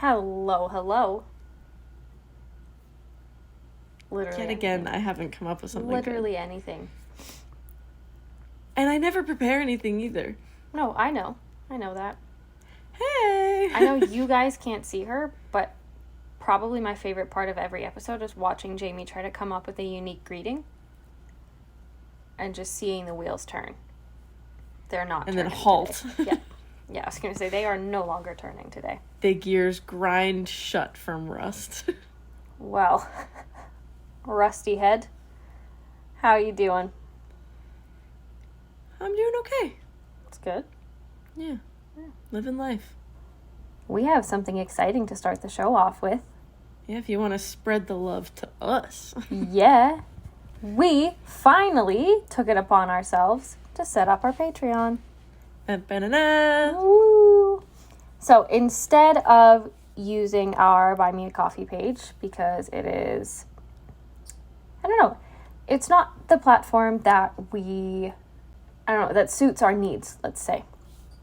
Hello, hello. Literally Yet again, anything. I haven't come up with something Literally good. anything. And I never prepare anything either. No, I know. I know that. Hey! I know you guys can't see her, but probably my favorite part of every episode is watching Jamie try to come up with a unique greeting and just seeing the wheels turn. They're not And turning then halt. today. Yeah, I was going to say they are no longer turning today. The gears grind shut from rust. Well, Rusty Head, how you doing? I'm doing okay. It's good. Yeah. Living life. We have something exciting to start the show off with. Yeah, if you want to spread the love to us. Yeah. We finally took it upon ourselves to set up our Patreon. Ba-na-na. Woo! So instead of using our Buy Me a Coffee page, because it is, I don't know, it's not the platform that that suits our needs, let's say.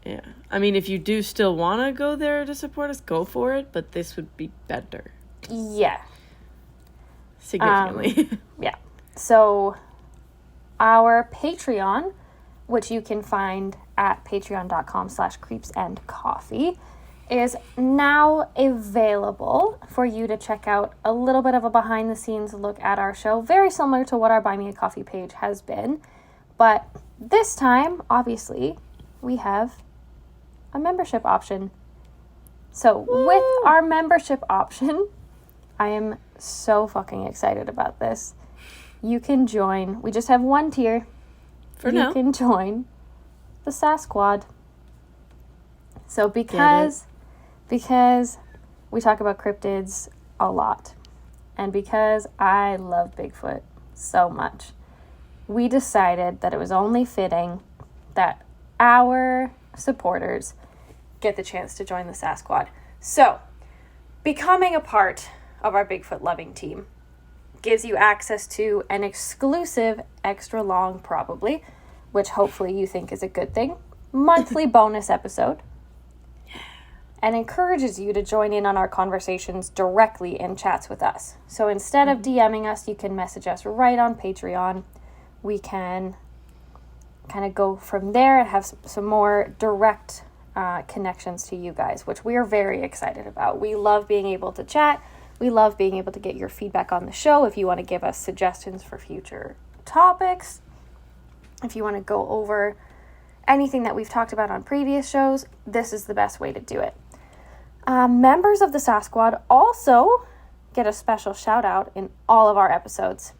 Yeah. I mean, if you do still want to go there to support us, go for it, but this would be better. Yeah. Significantly. Yeah. So our Patreon, which you can find at patreon.com/creepsandcoffee, is now available for you to check out a little bit of a behind the scenes look at our show, very similar to what our Buy Me a Coffee page has been. But this time, obviously, we have a membership option. So with our membership option, I am so fucking excited about this. You can join, we just have one tier. For now. You can join the Sasquad. So because we talk about cryptids a lot, and because I love Bigfoot so much, we decided that it was only fitting that our supporters get the chance to join the Sasquad. So, becoming a part of our Bigfoot loving team gives you access to an exclusive, extra long probably, which hopefully you think is a good thing, monthly bonus episode, and encourages you to join in on our conversations directly in chats with us. So instead of DMing us, you can message us right on Patreon. We can kind of go from there and have some more direct connections to you guys, which we are very excited about. We love being able to chat. We love being able to get your feedback on the show. If you want to give us suggestions for future topics, if you want to go over anything that we've talked about on previous shows, this is the best way to do it. Members of the Sasquad also get a special shout out in all of our episodes.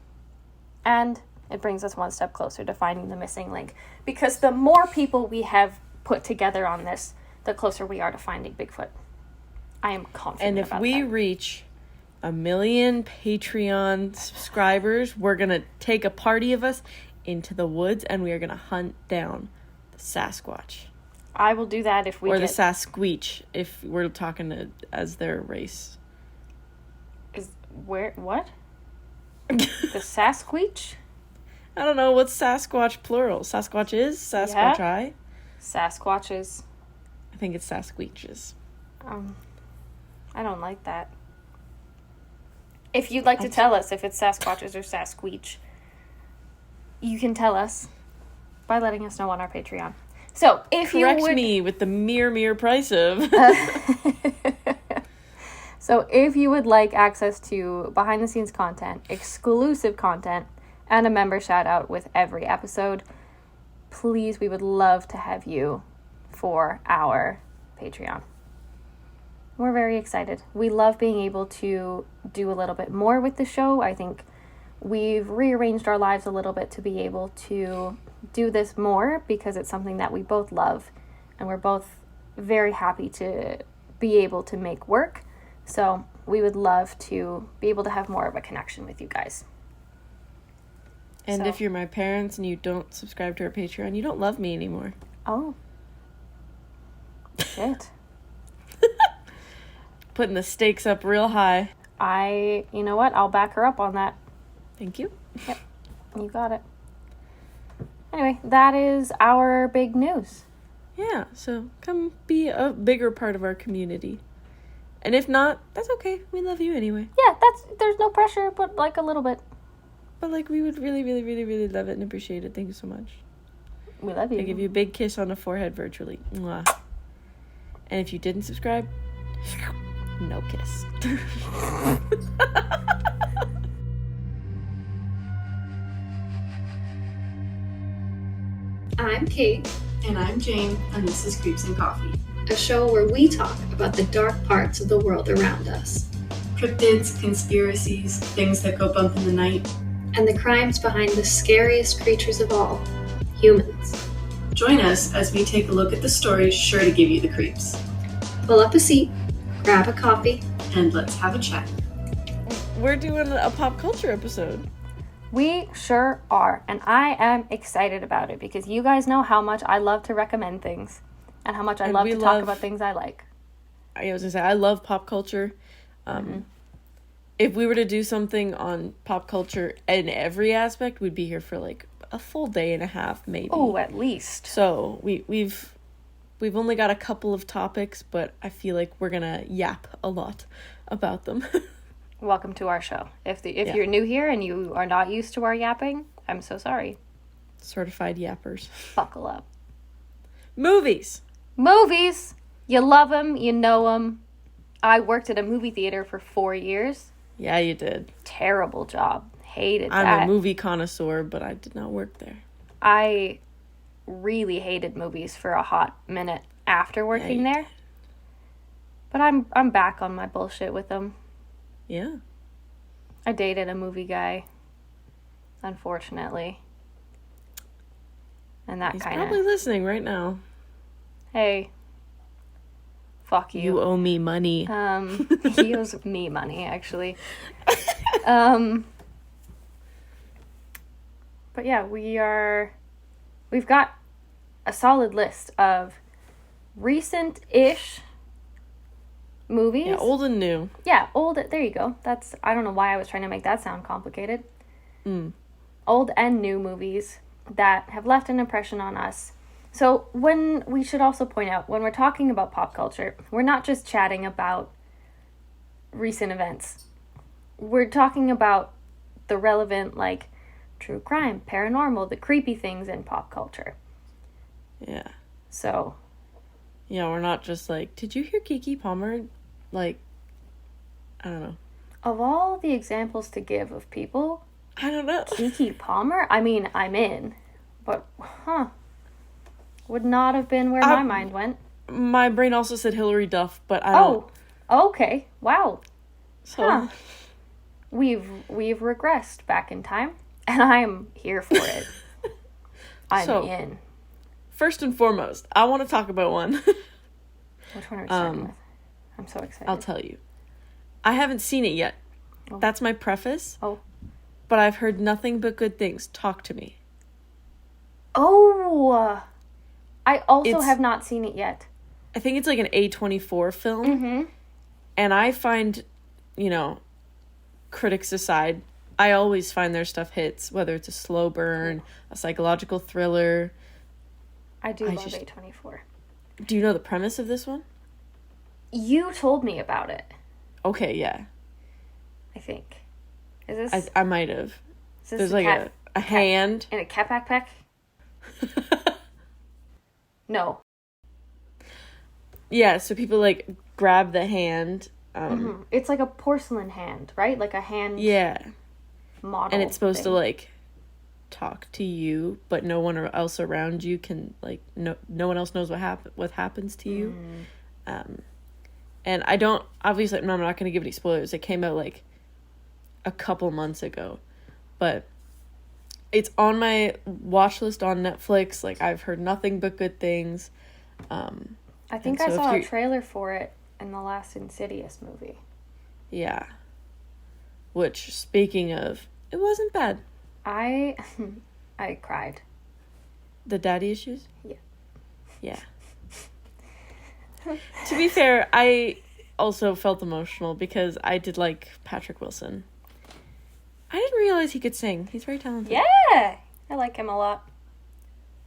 And it brings us one step closer to finding the missing link. Because the more people we have put together on this, the closer we are to finding Bigfoot. I am confident And if about we that. reach 1 million Patreon subscribers, we're going to take a party of us into the woods and we are going to hunt down the Sasquatch. I will do that if we or get... the Sasquatch, if we're talking as their race. What? The Sasquatch? I don't know, what's Sasquatch plural? Sasquatch is? Sasquatch I? Sasquatches. I think it's Sasquatches. I don't like that. If you'd like to tell us if it's Sasquatches or Sasquatch, you can tell us by letting us know on our Patreon. So, if Correct you would... me with the mere price of... So, if you would like access to behind-the-scenes content, exclusive content, and a member shout-out with every episode, please, we would love to have you for our Patreon. We're very excited. We love being able to do a little bit more with the show. I think we've rearranged our lives a little bit to be able to do this more because it's something that we both love and we're both very happy to be able to make work. So we would love to be able to have more of a connection with you guys. And if you're my parents and you don't subscribe to our Patreon, you don't love me anymore. Oh. Shit. Putting the stakes up real high. You know what? I'll back her up on that. Thank you. Yep. You got it. Anyway, that is our big news. Yeah, so come be a bigger part of our community. And if not, that's okay. We love you anyway. Yeah, there's no pressure, but like a little bit. But like, we would really, really, really, really love it and appreciate it. Thank you so much. We love you. I give you a big kiss on the forehead virtually. Mwah. And if you didn't subscribe, no kiss. I'm Kate, And I'm Jane, and this is Creeps and Coffee. a show where we talk about the dark parts of the world around us Cryptids, conspiracies, things that go bump in the night. and the crimes behind the scariest creatures of all, humans. Join us as we take a look at the stories sure to give you the creeps. Pull up a seat, grab a coffee. And let's have a chat. We're doing a pop culture episode. We sure are, and I am excited about it because you guys know how much I love to recommend things and how much I And love we to love- talk about things I like. I was gonna say, I love pop culture. If we were to do something on pop culture in every aspect, we'd be here for like a full day and a half, maybe. Oh, at least. So we've only got a couple of topics, but I feel like we're gonna yap a lot about them. Welcome to our show. If Yeah. you're new here and you are not used to our yapping, I'm so sorry. Certified yappers. Buckle up. Movies. Movies! You love them, you know them. I worked at a movie theater for 4 years. Yeah, you did. Terrible job. Hated I'm that. a movie connoisseur, but I did not work there. I really hated movies for a hot minute after working you there. But I'm back on my bullshit with them. Yeah. I dated a movie guy, unfortunately. And that He's kind probably of, listening right now. hey, fuck You you. owe me money. He owes me money, actually. But yeah, we've got a solid list of recent-ish movies. Yeah, old and new. Yeah, old, there you go. I don't know why I was trying to make that sound complicated. Old and new movies that have left an impression on us. So we should also point out, when we're talking about pop culture, we're not just chatting about recent events. We're talking about the relevant, like, true crime, paranormal, the creepy things in pop culture. Yeah. So, Yeah, we're not just like, did you hear Kiki Palmer? Like, I don't know. of all the examples to give of people, I don't know. Keke Palmer? I mean, I'm in. But, would not have been where my mind went. My brain also said Hillary Duff, but I don't. Oh, okay. Wow. So, Huh. We've regressed back in time, and I'm here for it. I'm So- in. first and foremost, I want to talk about one. Which one are we starting with? I'm so excited. I'll tell you. I haven't seen it yet. Oh. That's my preface. Oh. But I've heard nothing but good things. Talk to me. Oh! I also It's- have not seen it yet. I think it's like an A24 film. Mm-hmm. And I find, critics aside, I always find their stuff hits, whether it's a slow burn, a psychological thriller. I do I love just- A24. Do you know the premise of this one? You told me about it, Okay, yeah. I think. Is this, I might have. is this There's a like cat a hand. in a cat backpack? No. Yeah, so people like grab the hand. It's like a porcelain hand, right? Like a hand Yeah. model. And it's supposed to thing. like talk to you, but no one else around you can like no one else knows what happens to you. And I don't obviously I'm not going to give any spoilers. It came out like a couple months ago, but it's on my watch list on Netflix. Like I've heard nothing but good things. I think and I so saw if a you're- trailer for it in the last Insidious movie. Yeah. Which speaking of, it wasn't bad. I cried. The daddy issues? Yeah. Yeah. To be fair, I also felt emotional because I did like Patrick Wilson. I didn't realize he could sing. He's very talented. Yeah, I like him a lot.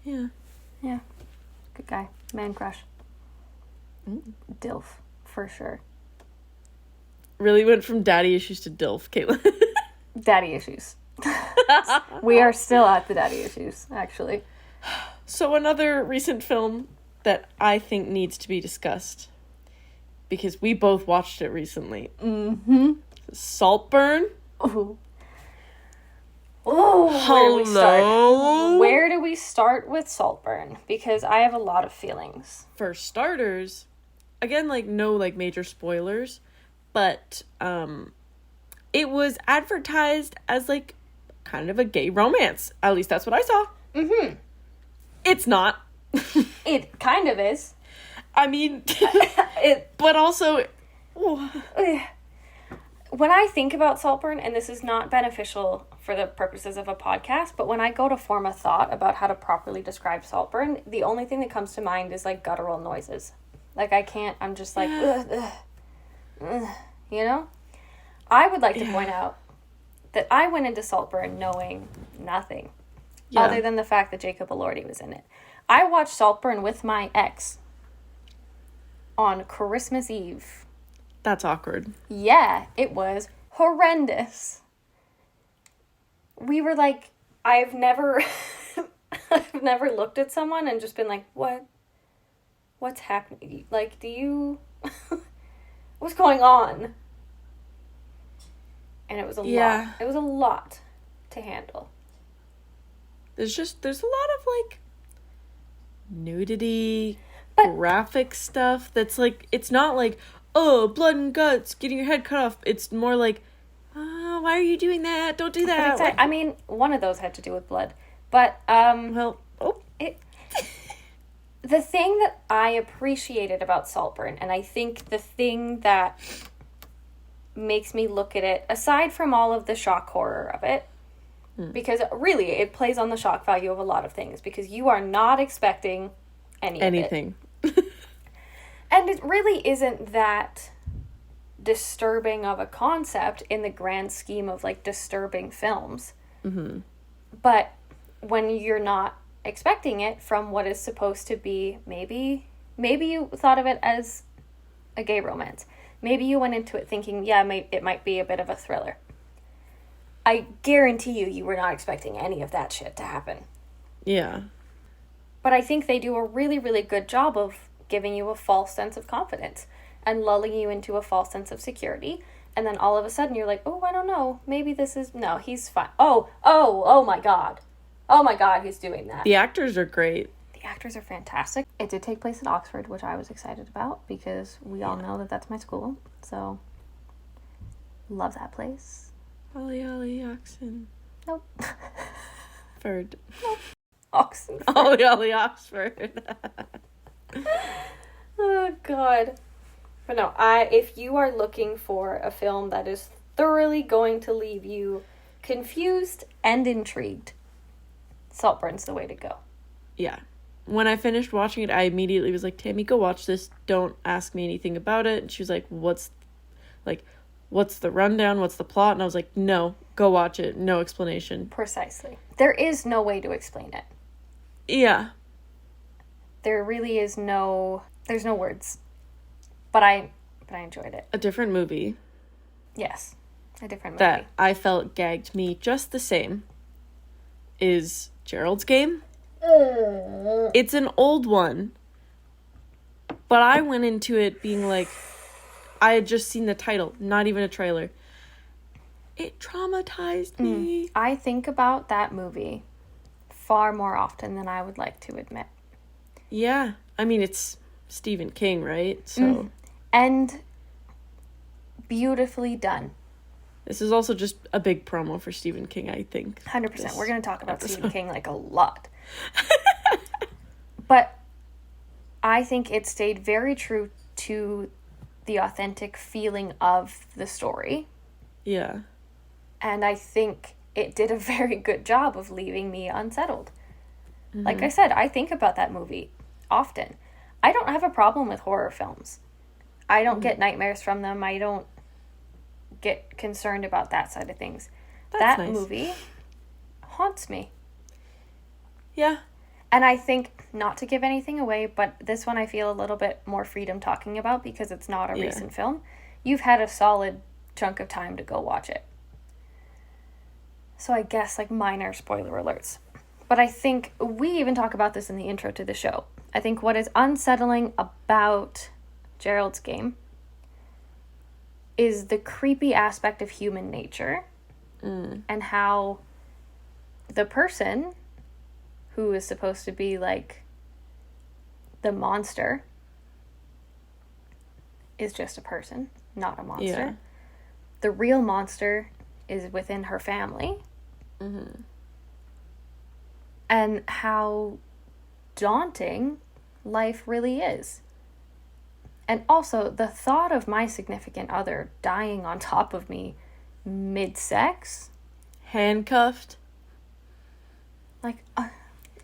Yeah. Yeah, good guy. Man crush. Mm. Dilf, for sure. really went from daddy issues to DILF, Caitlin. Daddy issues. We are still at the daddy issues, actually. So another recent film that I think needs to be discussed, because we both watched it recently. Mm-hmm. Saltburn. Ooh. Ooh, where do we start? Where do we start with Saltburn? Because I have a lot of feelings. For starters, again, like, no, like, major spoilers, but, it was advertised as, like, kind of a gay romance. At least that's what I saw. Mm-hmm. It's not. It kind of is. I mean, It. but also, When I think about Saltburn, and this is not beneficial for the purposes of a podcast, but when I go to form a thought about how to properly describe Saltburn, the only thing that comes to mind is, like, guttural noises. Like, I'm just like, ugh, ugh, ugh, you know? I would like to point out that I went into Saltburn knowing nothing other than the fact that Jacob Elordi was in it. I watched Saltburn with my ex on Christmas Eve. That's awkward. Yeah, it was horrendous. We were like, I've never looked at someone and just been like, what's happening? Like, what's going on? And it was a lot. It was a lot to handle. There's a lot of, like, nudity, graphic stuff that's, like, it's not like, oh, blood and guts, getting your head cut off. It's more like, oh, why are you doing that? Don't do that. I mean, one of those had to do with blood. But, the thing that I appreciated about Saltburn, and I think the thing that makes me look at it, aside from all of the shock horror of it, because really it plays on the shock value of a lot of things, because you are not expecting anything. And it really isn't that disturbing of a concept in the grand scheme of, like, disturbing films. Mm-hmm. But when you're not expecting it from what is supposed to be, maybe you thought of it as a gay romance. Maybe you went into it thinking, it might be a bit of a thriller. I guarantee you were not expecting any of that shit to happen. Yeah. But I think they do a really, really good job of giving you a false sense of confidence and lulling you into a false sense of security. And then all of a sudden you're like, oh, I don't know. Maybe no, he's fine. Oh my God. Oh my God, he's doing that. The actors are great. The actors are fantastic. It did take place at Oxford, which I was excited about because we all know that that's my school. So, love that place. Ollie, Oxen. Nope. Ford. Nope. Oxen. Ollie, Oxford. Oh, God. But no, if you are looking for a film that is thoroughly going to leave you confused and intrigued, Saltburn's the way to go. Yeah. When I finished watching it, I immediately was like, Tammy, go watch this. Don't ask me anything about it. And she was like, what's the rundown? What's the plot? And I was like, no, go watch it. No explanation. Precisely. There is no way to explain it. Yeah. There really is there's no words. But I enjoyed it. A different movie. Yes. A different movie. That I felt gagged me just the same is Gerald's Game. It's an old one. But I went into it being like, I had just seen the title, not even a trailer. It traumatized me. I think about that movie far more often than I would like to admit. Yeah. I mean, it's Stephen King, right? So. And beautifully done. This is also just a big promo for Stephen King, I think. 100%. We're going to talk about Stephen King like a lot. But I think it stayed very true to the authentic feeling of the story. Yeah. And I think it did a very good job of leaving me unsettled. Like I said, I think about that movie often. I don't have a problem with horror films. I don't get nightmares from them. I don't get concerned about that side of things. That's that nice. movie haunts me. Yeah. And I think, not to give anything away, but this one I feel a little bit more freedom talking about because it's not a recent film. You've had a solid chunk of time to go watch it. So I guess like minor spoiler alerts. But I think we even talk about this in the intro to the show. I think what is unsettling about Gerald's Game is the creepy aspect of human nature and how the person who is supposed to be like the monster is just a person, not a monster. Yeah. The real monster is within her family. And how daunting life really is. And also, the thought of my significant other dying on top of me mid-sex, Handcuffed. like,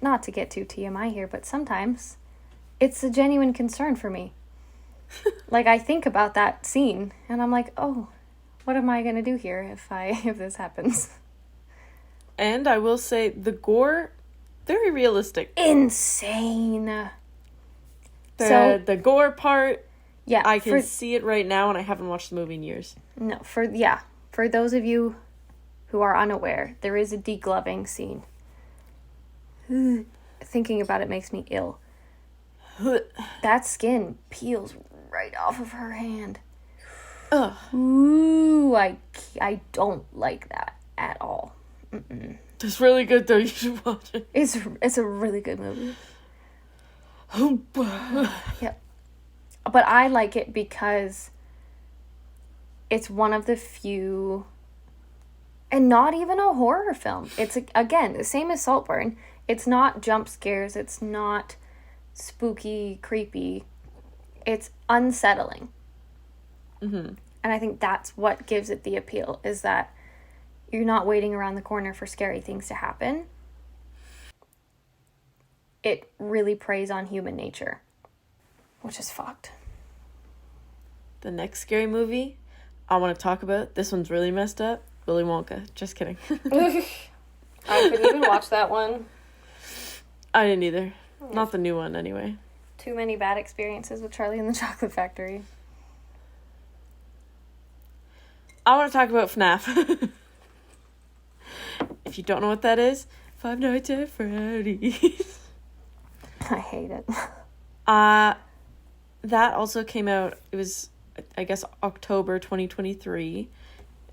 not to get too TMI here, but sometimes it's a genuine concern for me. Like, I think about that scene, and I'm like, oh, what am I gonna do here if this happens? And I will say, the gore, very realistic. Insane. The gore part, Yeah, I can see it right now, and I haven't watched the movie in years. No, for those of you who are unaware, there is a degloving scene. Thinking about it makes me ill. That skin peels right off of her hand. Ugh. Ooh, I don't like that at all. It's really good, though. You should watch it. It's a really good movie. Yep. But I like it because it's one of the few, and not even a horror film. It's, again, the same as Saltburn. It's not jump scares. It's not spooky, creepy. It's unsettling. And I think that's what gives it the appeal, is that you're not waiting around the corner for scary things to happen. It really preys on human nature, which is fucked. The next scary movie I want to talk about, this one's really messed up, Willy Wonka. Just kidding. I couldn't even watch that one. I didn't either. Not the new one, anyway. Too many bad experiences with Charlie and the Chocolate Factory. I want to talk about FNAF. If you don't know what that is, Five Nights at Freddy's. I hate it. That also came out, it was, I guess, October 2023.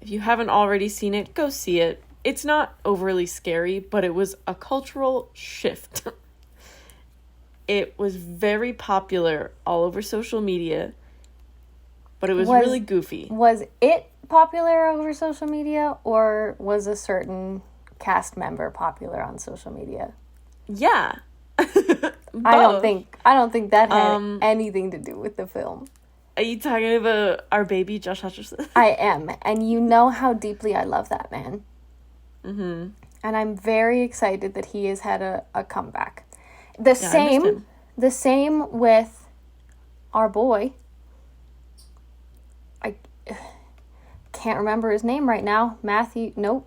If you haven't already seen it, go see it. It's not overly scary, but it was a cultural shift. It was very popular all over social media, but it was really goofy. Was it popular over social media, or was a certain cast member popular on social media? Yeah. I don't think that had anything to do with the film. Are you talking about our baby Josh Hutcherson? I am, and you know how deeply I love that man. Mm-hmm. And I'm very excited that he has had a comeback. I missed him. The same with our boy. I can't remember his name right now. Matthew Lillard.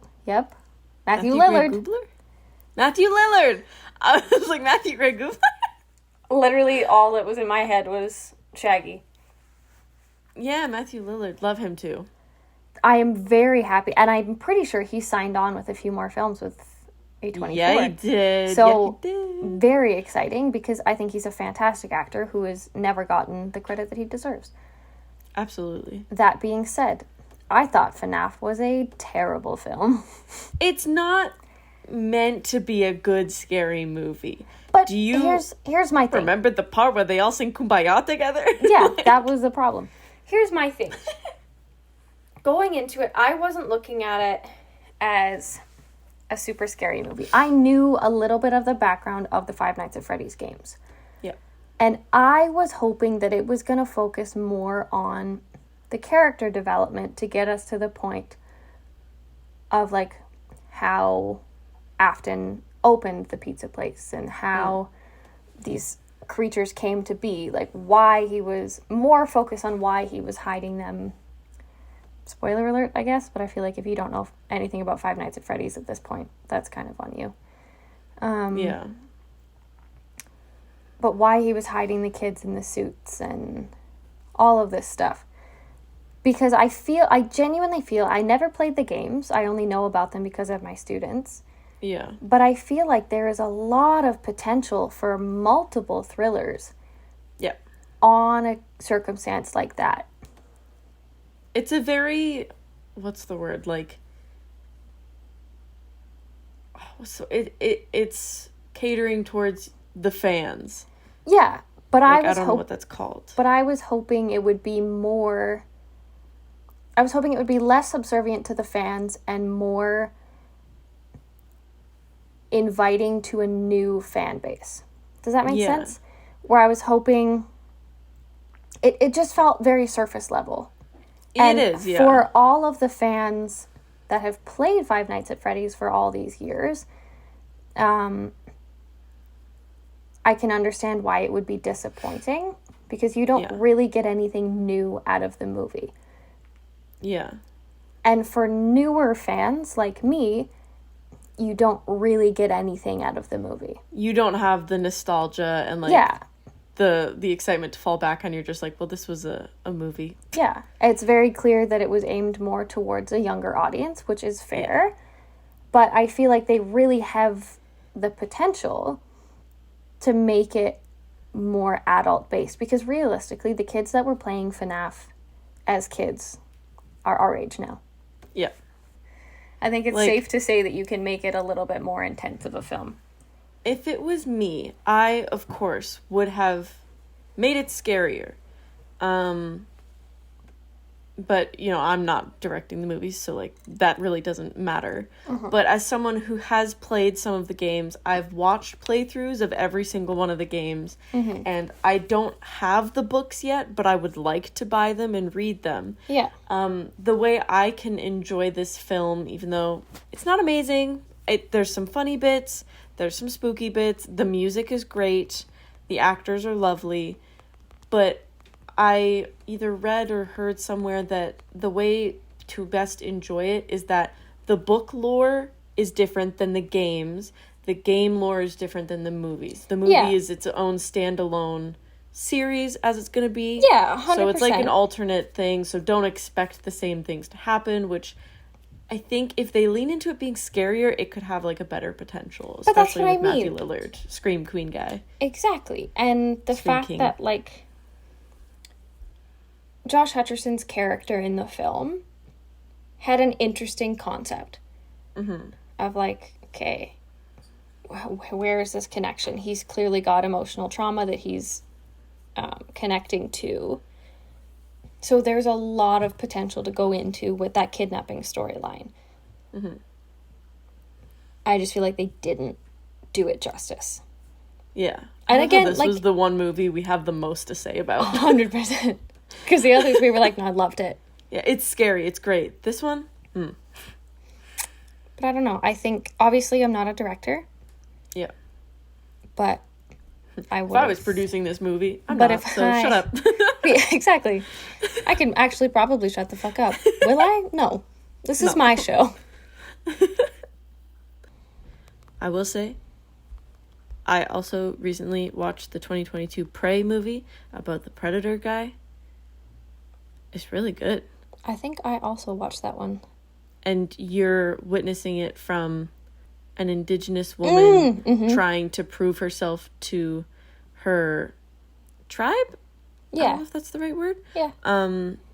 Matthew Lillard. I was like, Matthew Gray Goobler? Literally all that was in my head was Shaggy. Yeah, Matthew Lillard. Love him too. I am very happy, and I'm pretty sure he signed on with a few more films with A24. Yeah, he did. So, yeah, he did. Very exciting, because I think he's a fantastic actor who has never gotten the credit that he deserves. Absolutely. That being said, I thought FNAF was a terrible film. It's not meant to be a good, scary movie. But Do you here's my thing. remember the part where they all sing Kumbaya together? Yeah, that was the problem. Here's my thing. Going into it, I wasn't looking at it as a super scary movie. I knew a little bit of the background of the Five Nights at Freddy's games. Yeah. And I was hoping that it was going to focus more on the character development to get us to the point of, like, how Afton opened the pizza place and how these creatures came to be. Like, why he was more focused on why he was hiding them. Spoiler alert, I guess, but I feel like if you don't know anything about Five Nights at Freddy's at this point, that's kind of on you. Yeah. But why he was hiding the kids in the suits and all of this stuff. because I genuinely feel, I never played the games. I only know about them because of my students. Yeah. But I feel like there is a lot of potential for multiple thrillers. Yeah. On a circumstance like that. It's a very, what's the word, like, so it's catering towards the fans. Yeah, but like, I don't know what that's called. But I was hoping it would be more, I was hoping it would be less subservient to the fans and more inviting to a new fan base. Does that make sense? Where I was hoping, it just felt very surface level. And it is, yeah. For all of the fans that have played Five Nights at Freddy's for all these years, I can understand why it would be disappointing, because you don't really get anything new out of the movie. Yeah. And for newer fans like me, you don't really get anything out of the movie. You don't have the nostalgia and like the excitement to fall back on. You're just like, well, this was a movie. Yeah. It's very clear that it was aimed more towards a younger audience, which is fair. But I feel like they really have the potential to make it more adult based, because realistically the kids that were playing FNAF as kids are our age now. Yeah. I think it's safe to say that you can make it a little bit more intense of a film. If it was me, I, of course, would have made it scarier. But, you know, I'm not directing the movies, so, like, that really doesn't matter. Mm-hmm. But as someone who has played some of the games, I've watched playthroughs of every single one of the games. Mm-hmm. And I don't have the books yet, but I would like to buy them and read them. Yeah. The way I can enjoy this film, even though it's not amazing, there's some funny bits, there's some spooky bits, the music is great, the actors are lovely, but I either read or heard somewhere that the way to best enjoy it is that the book lore is different than the games. The game lore is different than the movies. The movie is its own standalone series, as it's going to be. Yeah, 100%. So it's like an alternate thing, so don't expect the same things to happen, which I think if they lean into it being scarier, it could have like a better potential. But that's what especially with I mean. Matthew Lillard, Scream Queen guy. Exactly. And the Scream fact King. that, like, Josh Hutcherson's character in the film had an interesting concept of, like, okay, where is this connection? He's clearly got emotional trauma that he's connecting to. So there's a lot of potential to go into with that kidnapping storyline. Mm-hmm. I just feel like they didn't do it justice. Yeah. And again, this was the one movie we have the most to say about. 100%. Because the others, we were like, no, I loved it. Yeah, it's scary. It's great. This one? But I don't know. I think, obviously, I'm not a director. Yeah. But I would. If I was producing this movie, I'm but not, if so shut up. Yeah, exactly. I can actually probably shut the fuck up. Will I? No. This is my show. I will say, I also recently watched the 2022 Prey movie about the Predator guy. It's really good. I think I also watched that one. And you're witnessing it from an Indigenous woman trying to prove herself to her tribe? Yeah. I don't know if that's the right word. Yeah.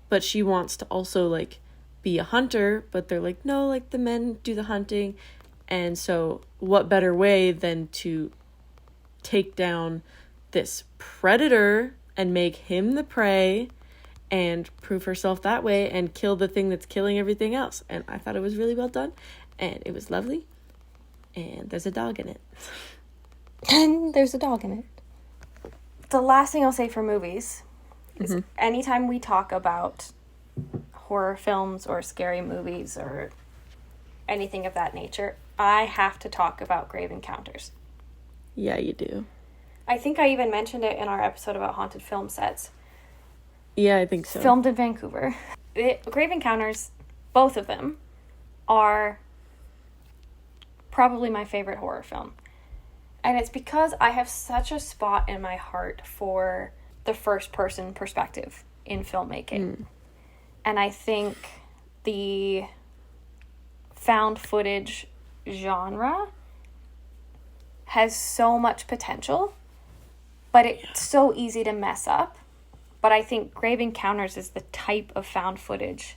But she wants to also, like, be a hunter, but they're like, no, like, the men do the hunting. And so what better way than to take down this predator and make him the prey and prove herself that way and kill the thing that's killing everything else. And I thought it was really well done, and it was lovely, and there's a dog in it. And there's a dog in it. The last thing I'll say for movies is anytime we talk about horror films or scary movies or anything of that nature, I have to talk about Grave Encounters. Yeah, you do. I think I even mentioned it in our episode about haunted film sets. Yeah, I think so. Filmed in Vancouver. Grave Encounters, both of them, are probably my favorite horror film. And it's because I have such a spot in my heart for the first-person perspective in filmmaking. And I think the found footage genre has so much potential, but it's so easy to mess up. But I think Grave Encounters is the type of found footage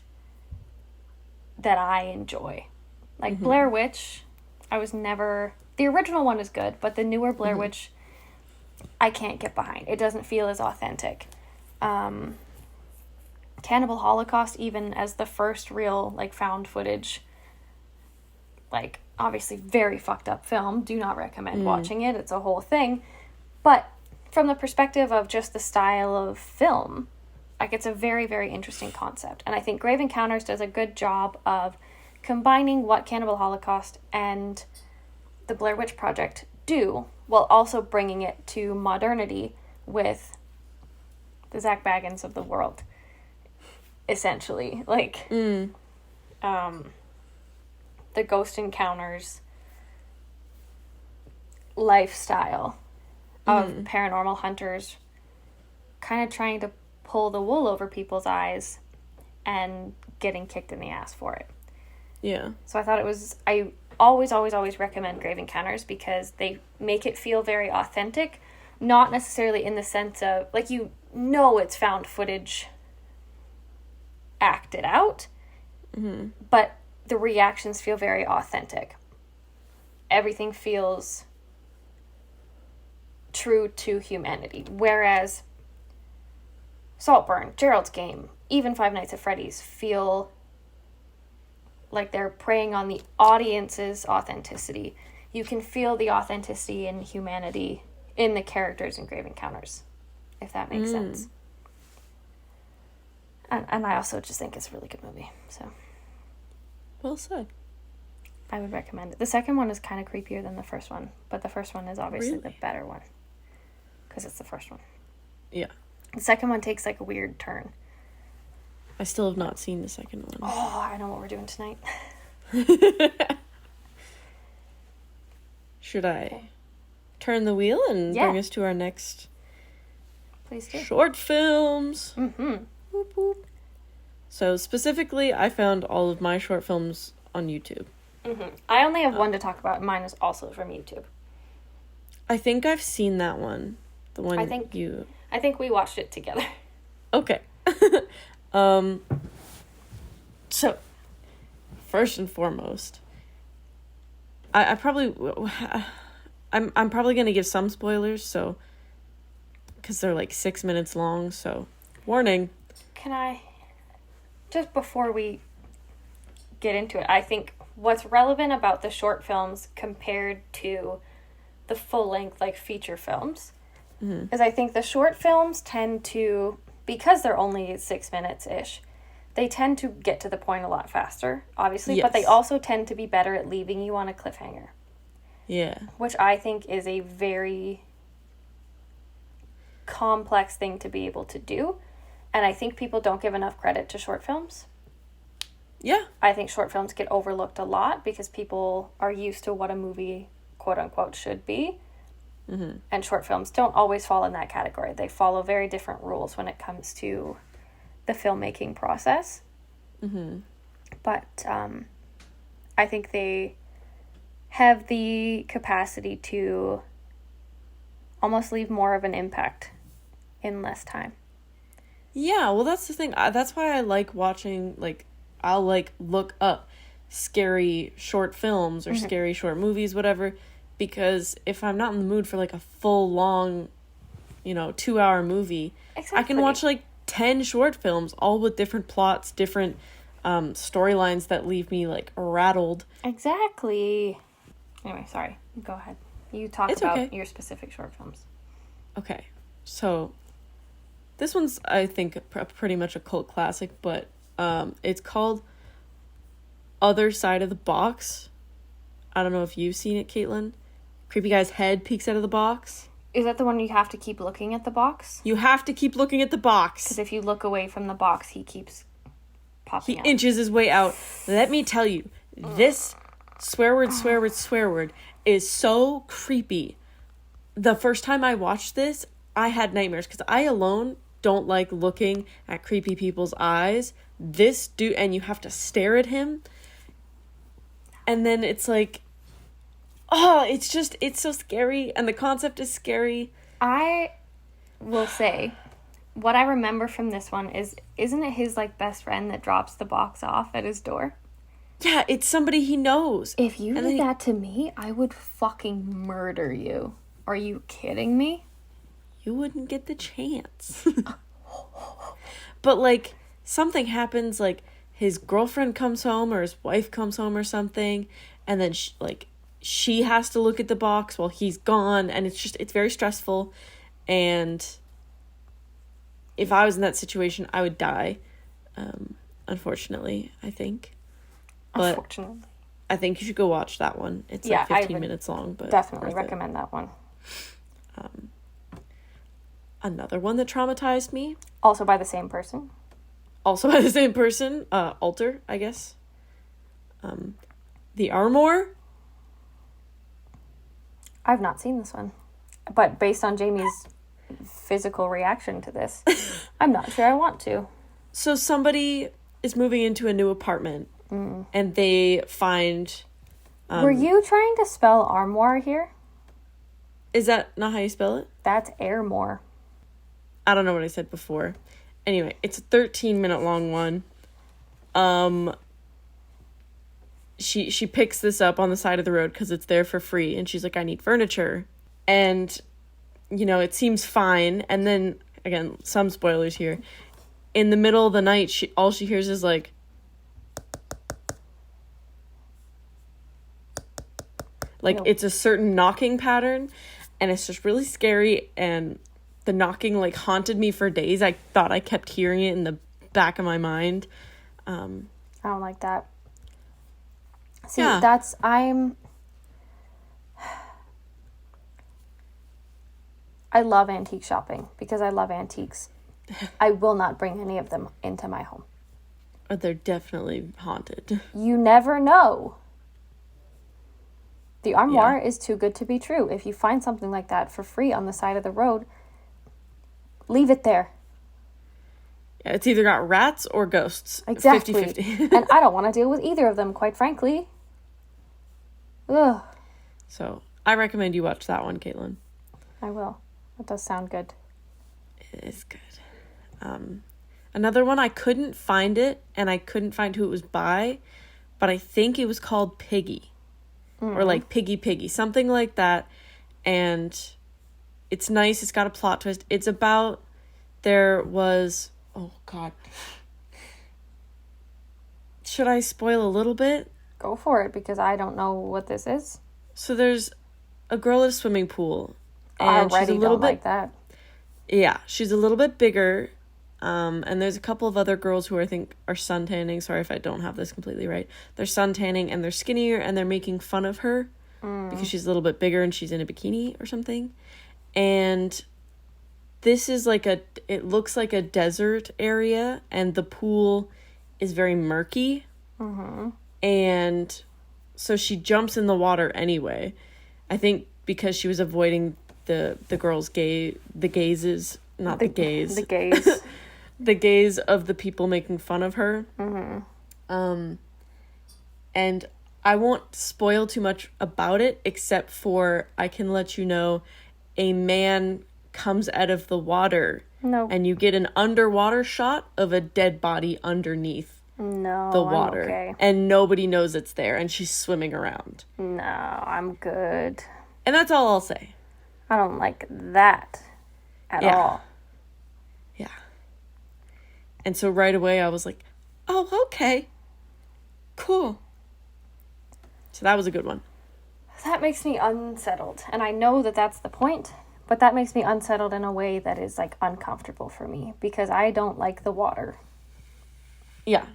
that I enjoy. Like Blair Witch, the original one is good, but the newer Blair Witch, I can't get behind. It doesn't feel as authentic. Cannibal Holocaust, even as the first real, like, found footage, like, obviously very fucked up film. Do not recommend watching it. It's a whole thing. But from the perspective of just the style of film, like, it's a very, very interesting concept. And I think Grave Encounters does a good job of combining what Cannibal Holocaust and the Blair Witch Project do, while also bringing it to modernity with the Zach Baggins of the world, essentially. Like, the Ghost Encounters lifestyle of paranormal hunters kind of trying to pull the wool over people's eyes and getting kicked in the ass for it. Yeah. So I always recommend Grave Encounters because they make it feel very authentic, not necessarily in the sense of, like, it's found footage acted out, but the reactions feel very authentic. Everything feels true to humanity. Whereas Saltburn, Gerald's Game, even Five Nights at Freddy's feel like they're preying on the audience's authenticity. You can feel the authenticity and humanity in the characters in Grave Encounters, if that makes sense. And I also just think it's a really good movie. So, Well said. I would recommend it. The second one is kind of creepier than the first one, but the first one is obviously the Really? better one because it's the first one. Yeah. The second one takes, like, a weird turn. I still have not seen the second one. Oh, I know what we're doing tonight. Should I turn the wheel and Yeah. bring us to our next Please do. short films? Mm-hmm. Whoop, whoop. So specifically, I found all of my short films on YouTube. Mm-hmm. I only have one to talk about. Mine is also from YouTube. I think I've seen that one. The one I think you... I think we watched it together. Okay. So, first and foremost, I probably... I'm probably going to give some spoilers, so... Because they're like 6 minutes long, so... Warning. Can I... Just before we get into it, I think what's relevant about the short films compared to the full-length, like, feature films is I think the short films tend to, because they're only 6 minutes-ish, they tend to get to the point a lot faster, obviously, but they Yes. also tend to be better at leaving you on a cliffhanger, Yeah. which I think is a very complex thing to be able to do. And I think people don't give enough credit to short films. Yeah. I think short films get overlooked a lot because people are used to what a movie, quote unquote, should be. Mm-hmm. And short films don't always fall in that category. They follow very different rules when it comes to the filmmaking process. Mm-hmm. But I think they have the capacity to almost leave more of an impact in less time. Yeah, well, that's the thing. That's why I like watching, like, I'll, like, look up scary short films or scary short movies, whatever, because if I'm not in the mood for, like, a full, long, 2-hour movie, I can watch, like, 10 short films, all with different plots, different storylines that leave me, like, rattled. Exactly. Anyway, sorry. Go ahead. You talk It's about okay. your specific short films. Okay, so this one's, I think, pretty much a cult classic, but it's called Other Side of the Box. I don't know if you've seen it, Caitlin. Creepy guy's head peeks out of the box. Is that the one you have to keep looking at the box? You have to keep looking at the box. Because if you look away from the box, he keeps popping He out. inches his way out. Let me tell you, this swear word is so creepy. The first time I watched this, I had nightmares because I alone don't like looking at creepy people's eyes, this dude, and you have to stare at him. And then it's like, oh, it's so scary. And the concept is scary. I will say, what I remember from this one isn't it his, like, best friend that drops the box off at his door? Yeah, it's somebody he knows. If you did that to me, I would fucking murder you. Are you kidding me? You wouldn't get the chance. But, like, something happens, like, his girlfriend comes home or his wife comes home or something, and then, she has to look at the box while he's gone, and it's very stressful, and if I was in that situation, I would die, unfortunately, I think. But unfortunately. I think you should go watch that one. It's like 15 minutes long, but definitely recommend that one. Another one that traumatized me. Also by the same person. Alter, I guess. The Armor. I've not seen this one. But based on Jamie's physical reaction to this, I'm not sure I want to. So somebody is moving into a new apartment, and they find... Were you trying to spell armoire here? Is that not how you spell it? That's Airmore. I don't know what I said before. Anyway, it's a 13-minute long one. She picks this up on the side of the road because it's there for free, and she's like, I need furniture. And, it seems fine. And then, again, some spoilers here. In the middle of the night, all she hears is, like... Like, it's a certain knocking pattern, and it's just really scary, and the knocking, like, haunted me for days. I thought I kept hearing it in the back of my mind. I don't like that. See, yeah. I love antique shopping because I love antiques. I will not bring any of them into my home. They're definitely haunted. You never know. The armoire is too good to be true. If you find something like that for free on the side of the road, leave it there. Yeah, it's either got rats or ghosts. Exactly. 50-50. And I don't want to deal with either of them, quite frankly. Ugh. So, I recommend you watch that one, Caitlin. I will. That does sound good. It is good. Another one, I couldn't find it, and I couldn't find who it was by, but I think it was called Piggy. Or like Piggy, something like that. And it's nice. It's got a plot twist. It's about, oh God. Should I spoil a little bit? Go for it, because I don't know what this is. So there's a girl at a swimming pool. And she's a little bit like that. Yeah, she's a little bit bigger. And there's a couple of other girls who I think are suntanning. Sorry if I don't have this completely right. They're suntanning and they're skinnier and they're making fun of her because she's a little bit bigger and she's in a bikini or something. And this is it looks like a desert area, and the pool is very murky. Mm-hmm. And so she jumps in the water anyway. I think because she was avoiding the girls' the gaze the gaze of the people making fun of her. Mm-hmm. And I won't spoil too much about it, except for I can let you know a man comes out of the water. No. And you get an underwater shot of a dead body underneath the water. I'm okay. And nobody knows it's there, and she's swimming around. No, I'm good. And that's all I'll say. I don't like that at all. Yeah. And so right away I was like, oh, okay. Cool. So that was a good one. That makes me unsettled. And I know that that's the point, but that makes me unsettled in a way that is, like, uncomfortable for me because I don't like the water. Yeah.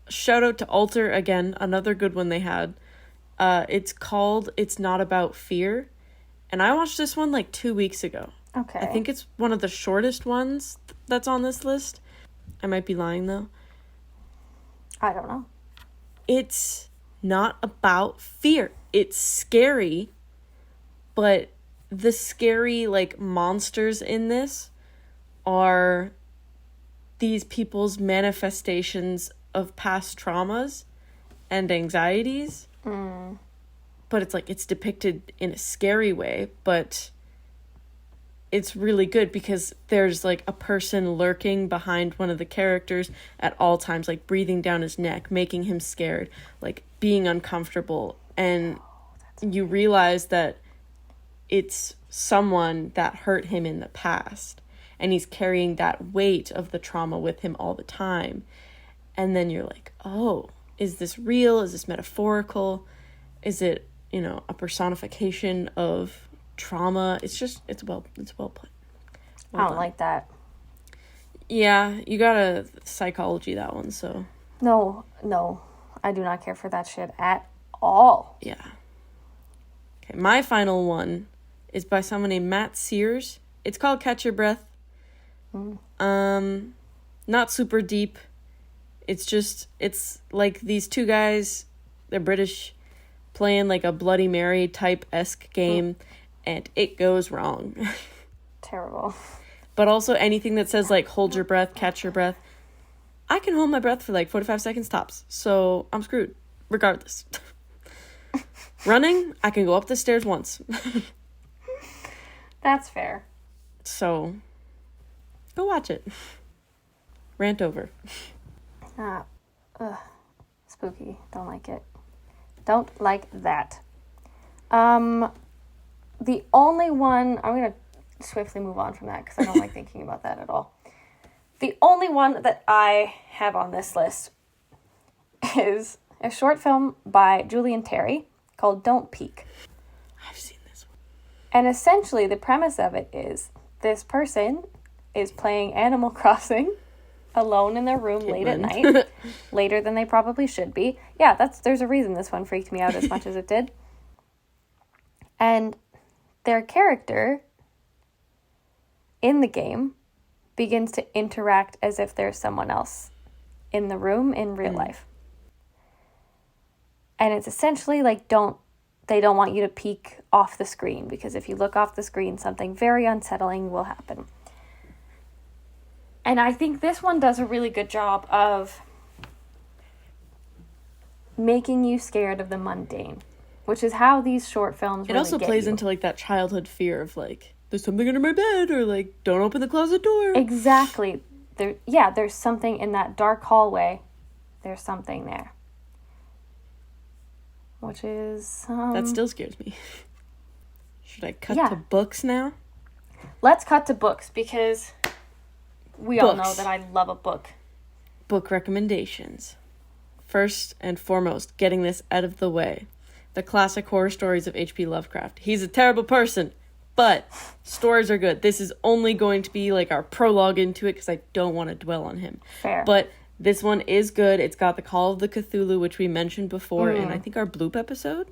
Shout out to Alter again, another good one they had. It's called It's Not About Fear. And I watched this one like 2 weeks ago. Okay. I think it's one of the shortest ones that's on this list. I might be lying though. I don't know. It's not about fear. It's scary, but the scary, like, monsters in this are these people's manifestations of past traumas and anxieties. But it's like, it's depicted in a scary way, but it's really good because there's like a person lurking behind one of the characters at all times, like breathing down his neck, making him scared, like being uncomfortable. And you realize that it's someone that hurt him in the past, and he's carrying that weight of the trauma with him all the time. And then you're like, oh, is this real? Is this metaphorical? Is it, you know, a personification of trauma? It's well put. I don't like that. Yeah, you gotta psychology that one, so. No, I do not care for that shit at all. Yeah. Okay, my final one is by someone named Matt Sears. It's called Catch Your Breath. Not super deep. It's like these two guys, they're British, playing like a Bloody Mary type-esque game, and it goes wrong. Terrible. But also anything that says like hold your breath, catch your breath, I can hold my breath for like 45 seconds tops, so I'm screwed regardless. Running, I can go up the stairs once. That's fair. So go watch it. Rant over. Spooky. Don't like it. Don't like that. The only one, I'm going to swiftly move on from that because I don't like thinking about that at all. The only one that I have on this list is a short film by Julian Terry called Don't Peek. I've seen this one. And essentially the premise of it is this person is playing Animal Crossing alone in their room late at night, later than they probably should be. Yeah, there's a reason this one freaked me out as much as it did. And their character in the game begins to interact as if there's someone else in the room in real life. And it's essentially like they don't want you to peek off the screen, because if you look off the screen, something very unsettling will happen. And I think this one does a really good job of making you scared of the mundane, which is how these short films really It also get plays you. into like that childhood fear of like, there's something under my bed, or like, don't open the closet door. Exactly. There's something in that dark hallway. There's something there. Which is... that still scares me. Should I cut Yeah. to books now? Let's cut to books, because we all know Books. that I love a book. Book recommendations. First and foremost, getting this out of the way. The classic horror stories of H.P. Lovecraft. He's a terrible person, but stories are good. This is only going to be like our prologue into it because I don't want to dwell on him. Fair. But this one is good. It's got the Call of the Cthulhu, which we mentioned before in, I think, our Bloop episode.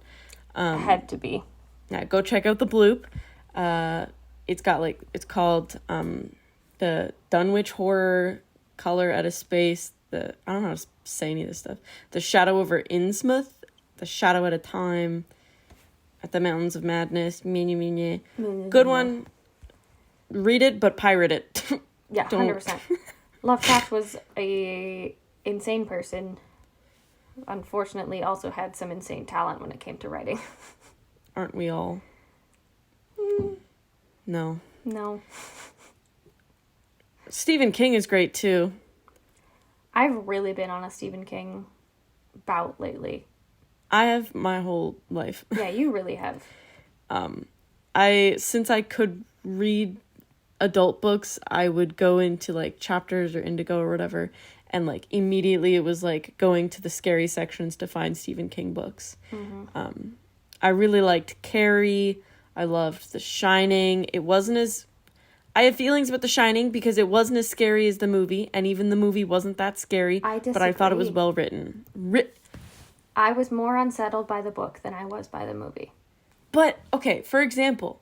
Had to be. Yeah, go check out the Bloop. It's called the Dunwich Horror, Color Out of Space, I don't know how to say any of this stuff. The Shadow over Innsmouth, The Shadow at a Time, At the Mountains of Madness, Good one. Read it, but pirate it. Yeah, 100%. Lovecraft was a insane person. Unfortunately, also had some insane talent when it came to writing. Aren't we all? No. No. Stephen King is great, too. I've really been on a Stephen King bout lately. I have my whole life. Yeah, you really have. Since I could read adult books, I would go into like Chapters or Indigo or whatever, and like immediately it was like going to the scary sections to find Stephen King books. I really liked Carrie. I loved The Shining. I have feelings about The Shining because it wasn't as scary as the movie, and even the movie wasn't that scary, but I thought it was disagree. well written. I was more unsettled by the book than I was by the movie. But, okay, for example,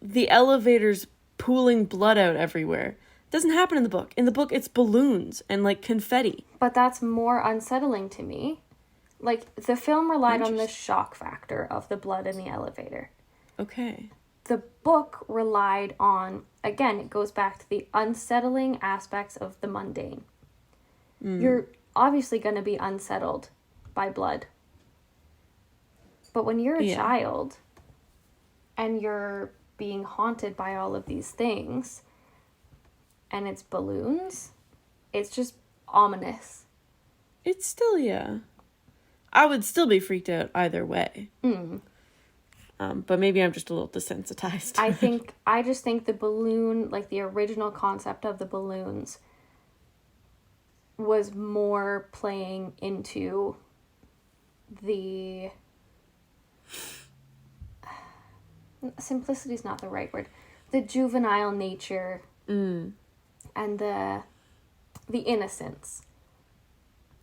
the elevators pooling blood out everywhere doesn't happen in the book. In the book, it's balloons and, like, confetti. But that's more unsettling to me. Like, the film relied on the shock factor of the blood in the elevator. Okay. the book relied on, again, it goes back to the unsettling aspects of the mundane. You're obviously going to be unsettled by blood. But when you're a child and you're being haunted by all of these things and it's balloons, it's just ominous. It's still, I would still be freaked out either way. But maybe I'm just a little desensitized. I just think the balloon, like the original concept of the balloons, was more playing into the simplicity is not the right word, the juvenile nature and the innocence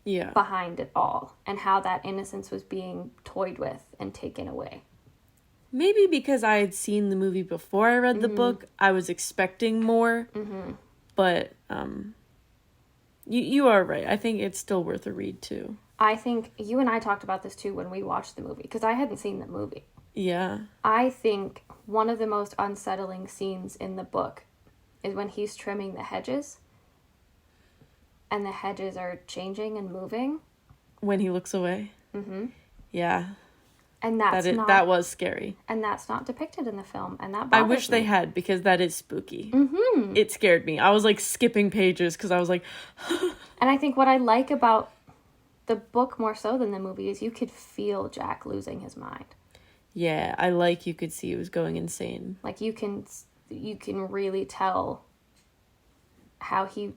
behind it all, and how that innocence was being toyed with and taken away. Maybe because I had seen the movie before I read the book, I was expecting more. But you are right. I think it's still worth a read too. I think you and I talked about this too when we watched the movie, because I hadn't seen the movie. Yeah. I think one of the most unsettling scenes in the book is when he's trimming the hedges and the hedges are changing and moving. When he looks away. Yeah. And that was scary. And that's not depicted in the film, and that I bothers wish me. they had, because that is spooky. It scared me. I was like skipping pages because I was like... And I think what I like about the book more so than the movie is you could feel Jack losing his mind. Yeah, you could see he was going insane. Like you can really tell how he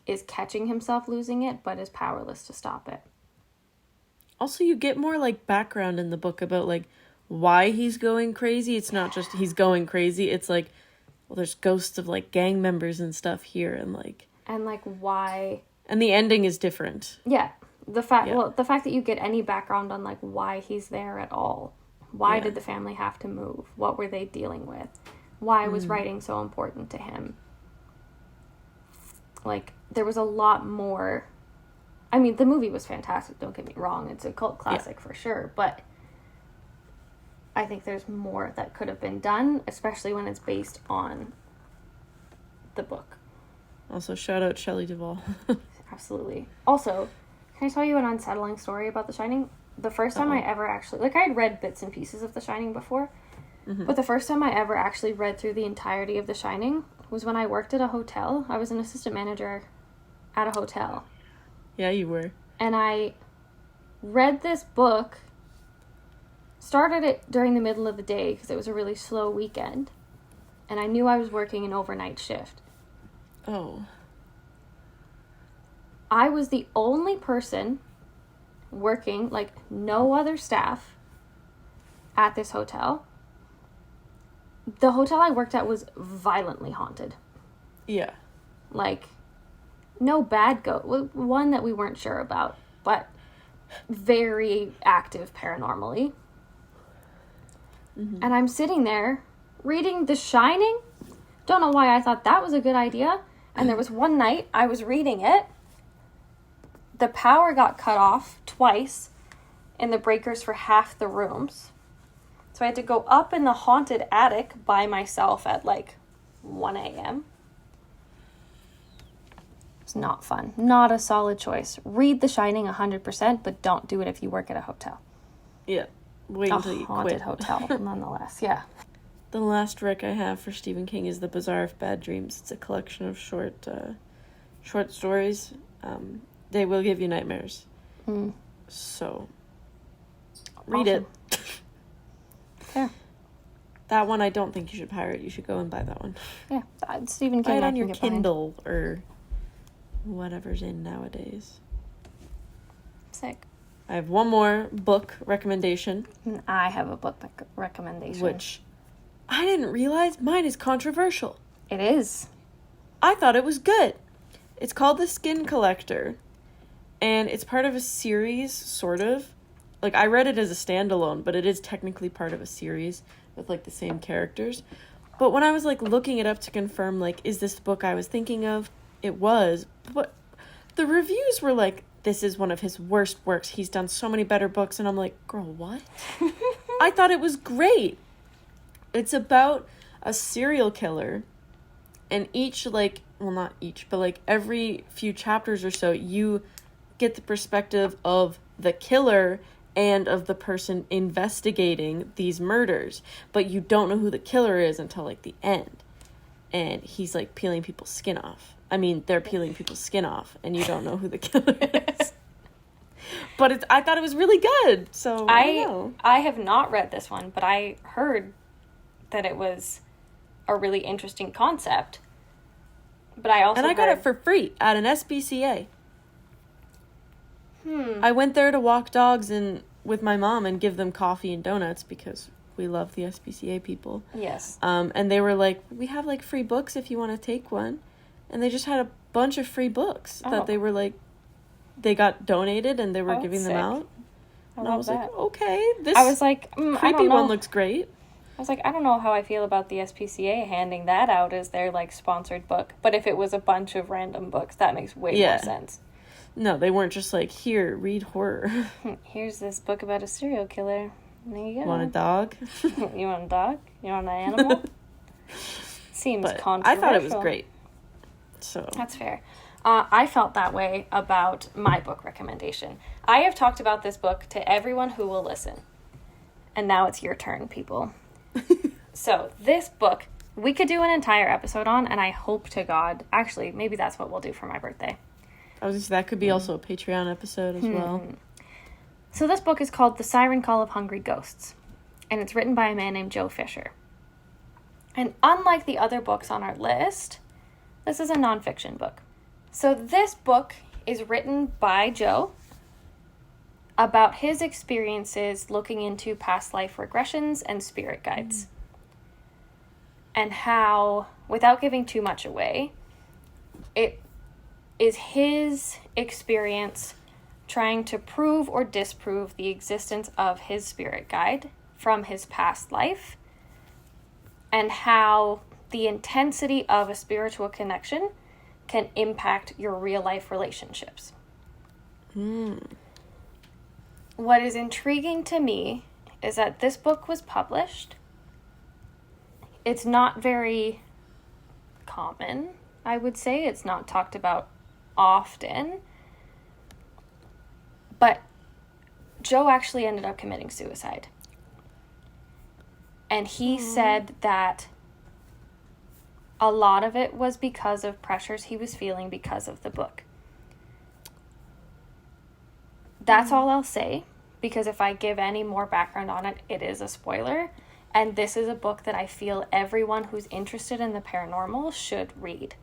is catching himself losing it, but is powerless to stop it. Also, you get more, like, background in the book about, like, why he's going crazy. It's not just he's going crazy. It's, like, well, there's ghosts of, like, gang members and stuff here, and, like... And, like, why... And the ending is different. Yeah. The fact that you get any background on, like, why he's there at all. Why did the family have to move? What were they dealing with? Why was writing so important to him? Like, there was a lot more... I mean, the movie was fantastic, don't get me wrong. It's a cult classic for sure, but I think there's more that could have been done, especially when it's based on the book. Also, shout out Shelley Duvall. Absolutely. Also, can I tell you an unsettling story about The Shining? The first time I ever actually... Like, I had read bits and pieces of The Shining before, but the first time I ever actually read through the entirety of The Shining was when I worked at a hotel. I was an assistant manager at a hotel. Yeah, you were. And I read this book, started it during the middle of the day because it was a really slow weekend, and I knew I was working an overnight shift. Oh. I was the only person working, like, no other staff at this hotel. The hotel I worked at was violently haunted. Yeah. Like... No bad ghost. One that we weren't sure about, but very active paranormally. And I'm sitting there reading The Shining. Don't know why I thought that was a good idea. And there was one night I was reading it. The power got cut off twice in the breakers for half the rooms. So I had to go up in the haunted attic by myself at like 1 a.m. It's not fun. Not a solid choice. Read The Shining 100%, but don't do it if you work at a hotel. Yeah. Wait until you quit. A haunted hotel, nonetheless. Yeah. The last rec I have for Stephen King is The Bazaar of Bad Dreams. It's a collection of short stories. They will give you nightmares. So, read it. Yeah. That one I don't think you should pirate. You should go and buy that one. Yeah. Stephen King. Buy it on your Kindle or whatever's in nowadays. Sick. I have one more book recommendation. And I have a book recommendation. Which I didn't realize mine is controversial. It is. I thought it was good. It's called The Skin Collector. And it's part of a series, sort of. Like, I read it as a standalone, but it is technically part of a series with, like, the same characters. But when I was, like, looking it up to confirm, like, is this the book I was thinking of? It was. But the reviews were like, this is one of his worst works. He's done so many better books. And I'm like, girl, what? I thought it was great. It's about a serial killer, and each, like, well, not each, but, like, every few chapters or so, you get the perspective of the killer and of the person investigating these murders, but you don't know who the killer is until, like, the end. And he's, like, peeling people's skin off. I mean, they're peeling people's skin off, and you don't know who the killer is. But I thought it was really good, so I don't know. I have not read this one, but I heard that it was a really interesting concept. But I also got it for free at an SPCA. I went there to walk dogs and with my mom and give them coffee and donuts because we love the SPCA people. Yes. And they were like, we have, like, free books if you want to take one. And they just had a bunch of free books that they were, like, they got donated and they were giving them out. And I was like, okay, this I was like, creepy I don't know. one looks great. I was like, I don't know how I feel about the SPCA handing that out as their, like, sponsored book. But if it was a bunch of random books, that makes way more sense. No, they weren't just like, here, read horror. Here's this book about a serial killer. There you go. Want a dog? You want a dog? You want an animal? Seems controversial. I thought it was great. So that's fair. I felt that way about my book recommendation. I have talked about this book to everyone who will listen. And now it's your turn, people. So this book, we could do an entire episode on, and I hope to God, actually, maybe that's what we'll do for my birthday. That could be also a Patreon episode as well. So this book is called The Siren Call of Hungry Ghosts, and it's written by a man named Joe Fisher. And unlike the other books on our list, this is a nonfiction book. So this book is written by Joe about his experiences looking into past life regressions and spirit guides. And how, without giving too much away, it is his experience trying to prove or disprove the existence of his spirit guide from his past life, and how the intensity of a spiritual connection can impact your real life relationships. What is intriguing to me is that this book was published. It's not very common, I would say. It's not talked about often. But Joe actually ended up committing suicide. And he said that a lot of it was because of pressures he was feeling because of the book. That's all I'll say, because if I give any more background on it, it is a spoiler. And this is a book that I feel everyone who's interested in the paranormal should read.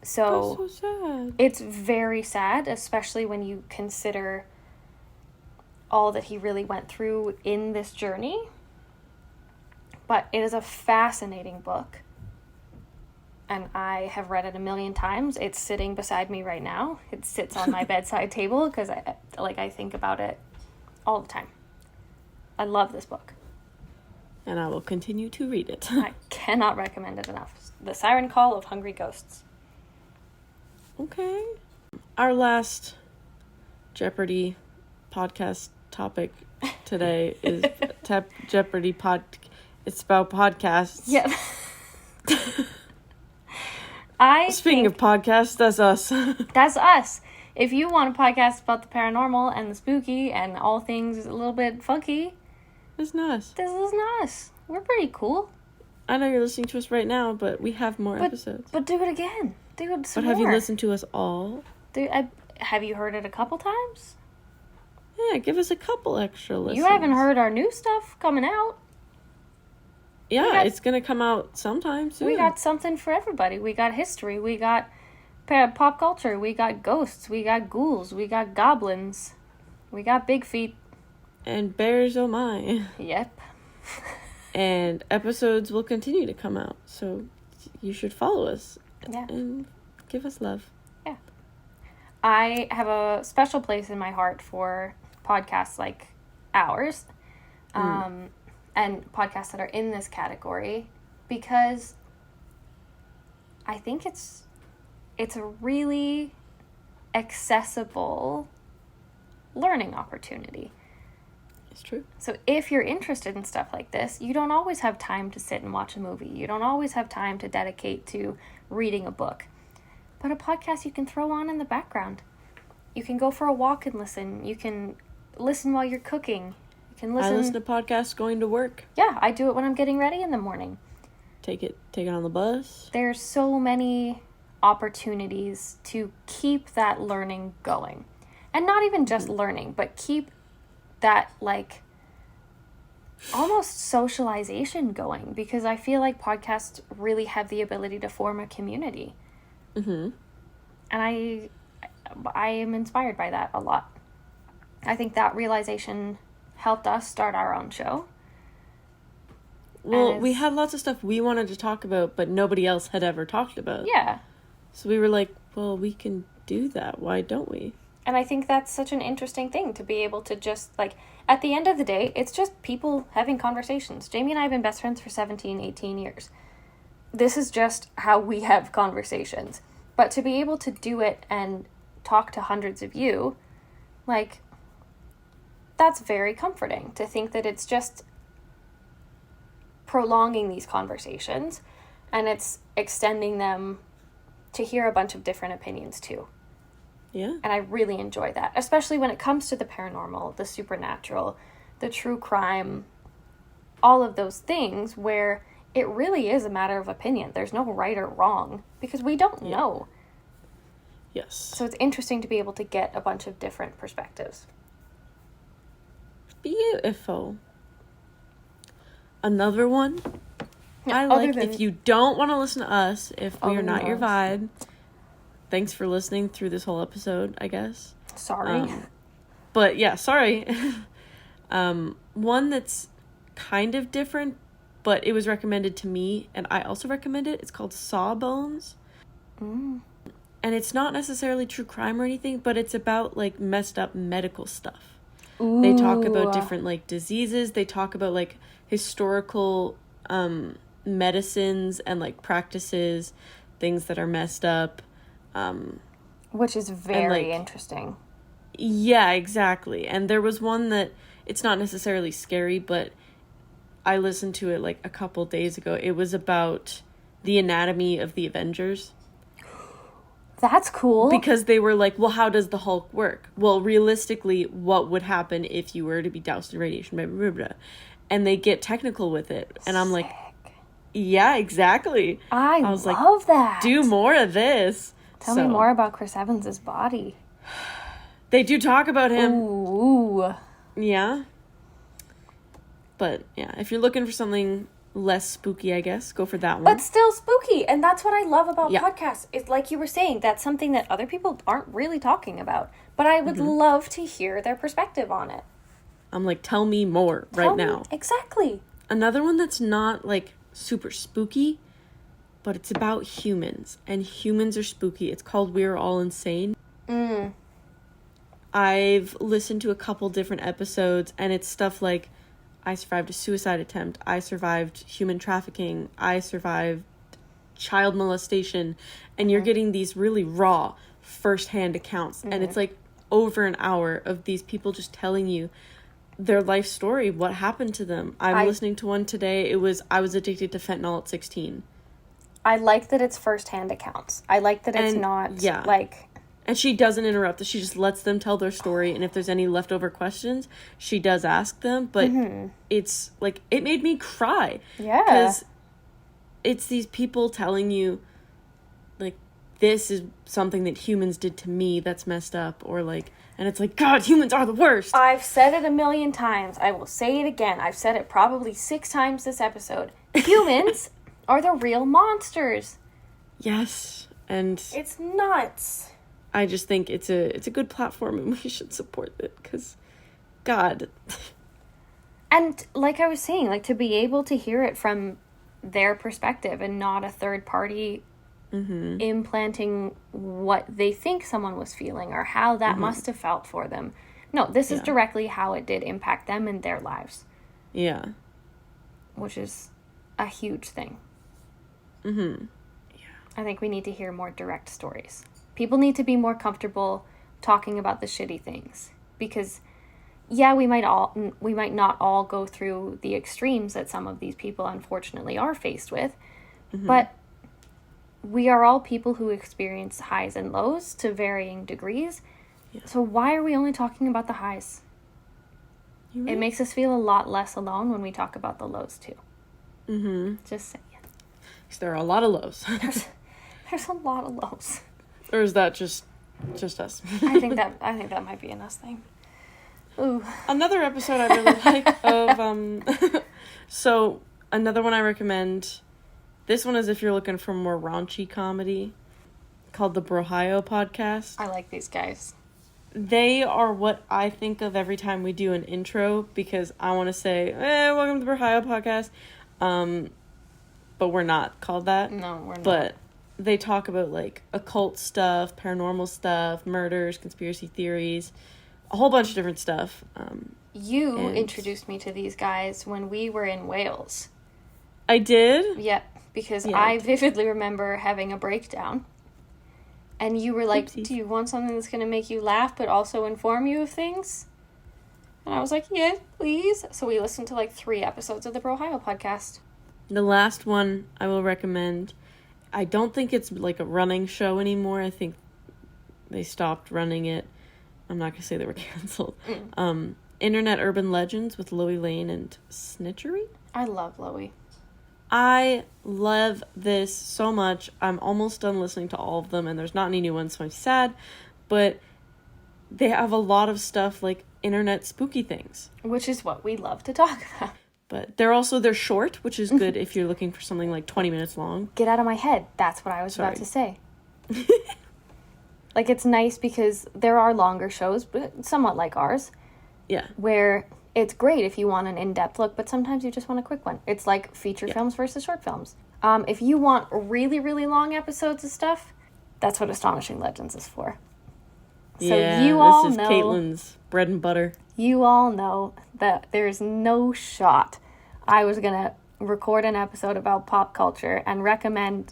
So, that's so sad. It's very sad, especially when you consider all that he really went through in this journey. But it is a fascinating book. And I have read it 1,000,000 times. It's sitting beside me right now. It sits on my bedside table because I think about it all the time. I love this book. And I will continue to read it. I cannot recommend it enough. The Siren Call of Hungry Ghosts. Okay. Our last Jeopardy podcast topic today is Jeopardy pod. It's about podcasts. Yep. Speaking of podcasts, that's us. That's us. If you want a podcast about the paranormal and the spooky and all things a little bit funky, it's us. This is us. We're pretty cool. I know you're listening to us right now, but we have more episodes. But do it again. Do it some But have more. you listened to us all? Have you heard it a couple times? Yeah, give us a couple extra listens. You haven't heard our new stuff coming out. Yeah, it's going to come out sometime soon. We got something for everybody. We got history. We got pop culture. We got ghosts. We got ghouls. We got goblins. We got big feet. And bears, oh my. Yep. And episodes will continue to come out. So you should follow us. Yeah. And give us love. Yeah. I have a special place in my heart for podcasts like ours. And podcasts that are in this category, because I think it's a really accessible learning opportunity. It's true. So if you're interested in stuff like this, you don't always have time to sit and watch a movie. You don't always have time to dedicate to reading a book. But a podcast you can throw on in the background. You can go for a walk and listen. You can listen while you're cooking. You can listen. I listen to podcasts going to work. Yeah, I do it when I'm getting ready in the morning. Take it on the bus. There's so many opportunities to keep that learning going. And not even just learning, but keep that, like, almost socialization going. Because I feel like podcasts really have the ability to form a community. Mm-hmm. And I am inspired by that a lot. I think that realization helped us start our own show. Well, we had lots of stuff we wanted to talk about, but nobody else had ever talked about. Yeah. So we were like, well, we can do that. Why don't we? And I think that's such an interesting thing to be able to just, like, at the end of the day, it's just people having conversations. Jamie and I have been best friends for 17, 18 years. This is just how we have conversations. But to be able to do it and talk to hundreds of you, like, that's very comforting to think that it's just prolonging these conversations and it's extending them to hear a bunch of different opinions too. Yeah. And I really enjoy that, especially when it comes to the paranormal, the supernatural, the true crime, all of those things where it really is a matter of opinion. There's no right or wrong because we don't know. Yes. So it's interesting to be able to get a bunch of different perspectives. Beautiful. Another one I other like, than- if you don't want to listen to us, if we Other are not than your us. vibe, thanks for listening through this whole episode, I guess. Sorry. But yeah, sorry. One that's kind of different, but it was recommended to me, and I also recommend it. It's called Sawbones. Mm. And it's not necessarily true crime or anything, but it's about, like, messed up medical stuff. Ooh. They talk about different, like, diseases. They talk about, like, historical medicines and, like, practices, things that are messed up. Which is very like, interesting. Yeah, exactly. And there was one that, it's not necessarily scary, but I listened to it, like, a couple days ago. It was about the anatomy of the Avengers. That's cool. Because they were like, well, how does the Hulk work? Well, realistically, what would happen if you were to be doused in radiation? Blah, blah, blah, blah. And they get technical with it. And I'm like, yeah, exactly. I was love like, that. do more of this. Tell me more about Chris Evans' body. They do talk about him. Ooh. Yeah. But, yeah, if you're looking for something less spooky, I guess, go for that one. But still spooky. And that's what I love about Yeah. podcasts. It's like you were saying, that's something that other people aren't really talking about. But I would love to hear their perspective on it. I'm like, tell me more Tell right me- now. Exactly. Another one that's not, like, super spooky, but it's about humans. And humans are spooky. It's called We Are All Insane. Mm. I've listened to a couple different episodes, and it's stuff like, I survived a suicide attempt. I survived human trafficking. I survived child molestation. And you're getting these really raw, first-hand accounts. And it's like over an hour of these people just telling you their life story, what happened to them. I'm listening to one today. It was, I was addicted to fentanyl at 16. I like that it's first-hand accounts. I like that it's And, not, yeah. like... And she doesn't interrupt. She just lets them tell their story. And if there's any leftover questions, she does ask them. But it's, like, it made me cry. Yeah. Because it's these people telling you, like, this is something that humans did to me that's messed up. Or, like, and it's like, God, humans are the worst. I've said it a million times. I will say it again. I've said it probably 6 times this episode. Humans are the real monsters. Yes. And It's nuts. I just think it's a good platform and we should support it. Because, God. And like I was saying, like to be able to hear it from their perspective and not a third party implanting what they think someone was feeling or how that must have felt for them. No, this is directly how it did impact them in their lives, Yeah. which is a huge thing. Mm-hmm. I think we need to hear more direct stories. People need to be more comfortable talking about the shitty things because yeah, we might not all go through the extremes that some of these people unfortunately are faced with, but we are all people who experience highs and lows to varying degrees. Yeah. So why are we only talking about the highs? It makes us feel a lot less alone when we talk about the lows too. Just saying. Because there are a lot of lows. There's a lot of lows. Or is that just us? I think that might be an us thing. Ooh. Another episode I really like of so another one I recommend. This one is if you're looking for more raunchy comedy, called the Brohio Podcast. I like these guys. They are what I think of every time we do an intro, because I want to say, welcome to the Brohio Podcast. But we're not called that. No, we're not. But they talk about, like, occult stuff, paranormal stuff, murders, conspiracy theories, a whole bunch of different stuff. You introduced me to these guys when we were in Wales. I did? Yep, because Yeah. I vividly remember having a breakdown. And you were like, Oopsies. do you want something that's going to make you laugh but also inform you of things? And I was like, yes, please. So we listened to like 3 episodes of the Brohio Podcast. The last one I will recommend, I don't think it's like a running show anymore. I think they stopped running it. I'm not going to say they were canceled. Internet Urban Legends with Loie Lane and Snitchery. I love Loie. I love this so much. I'm almost done listening to all of them, and there's not any new ones, so I'm sad. But they have a lot of stuff like internet spooky things. Which is what we love to talk about. But they're short, which is good if you're looking for something like 20 minutes long. Get out of my head. That's what I was about to say. Like, it's nice because there are longer shows, but somewhat like ours, Yeah. where it's great if you want an in-depth look, but sometimes you just want a quick one. It's like feature films versus short films. If you want really, really long episodes of stuff, that's what Astonishing Legends is for. So yeah, you all this is know, Caitlin's bread and butter. You all know that there's no shot I was going to record an episode about pop culture and recommend